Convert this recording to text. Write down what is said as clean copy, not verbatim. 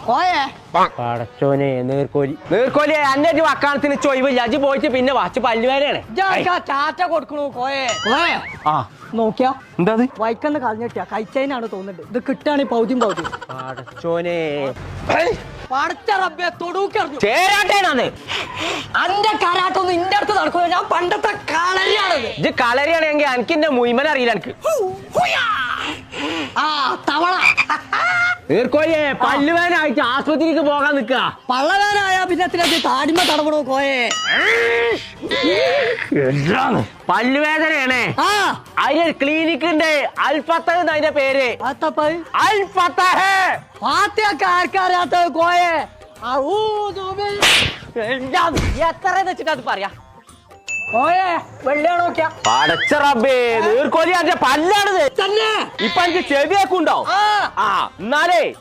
കോയെ പടച്ചോനെ നീർക്കോലി അന്നെ വക്കാണത്തിന് ചൊയ്വില്ല അജ് പോയിട്ട് പിന്നെ വാച്ച് പല്ലുവേനയാണ് ചാറ്റ കൊടുക്കണു കോയെ കോയെ നോക്കിയാ എന്താ വൈക്കന്ന് കളഞ്ഞിട്ടാ കഴിച്ചതിനാണ് തോന്നുന്നുണ്ട് ഇത് കിട്ടാണ് പൗതിയും പടച്ചോനെ പടച്ച റബ്ബേ തൊടുക്കറിഞ്ഞു ചേരാട്ടേനാണ് അന്റെ കാരാട്ടൊന്നും ഇന്റെ അടുത്ത് നടക്കുക ഞാൻ പണ്ടത്തെ കളരിയാണത് ഇത് കളരിയാണെങ്കിൽ എനിക്ക് എന്റെ മുയ്മൻ അറിയില്ല എനിക്ക് ആ തവള നീർക്കോലിയെ പല്ലുവേനായിട്ട് ആസ്പത്രിക്ക് പോകാൻ നിക്ക പള്ളവേനായ പിന്നെ താടിമ തടവണോ കോയെ പല്ലുവേദനയാണേ അതിന് ക്ലിനിക്കിന്റെ അൽഫത്തഹ് അതിന്റെ പേര് അൽഫത്തഹ് പാത്തിയൊക്കെ ആർക്കറിയാത്ത കോയെ എത്ര വെച്ചിട്ട് അത് പറയാ കോയെ വെള്ളിയാ നോക്കിയാ പടച്ച റബ്ബേ നീർക്കോലി അതിന്റെ പല്ലാണിത് തന്നെ ഇപ്പൊ എനിക്ക് ചെവിയൊക്കെ ഉണ്ടോ എന്നാലേ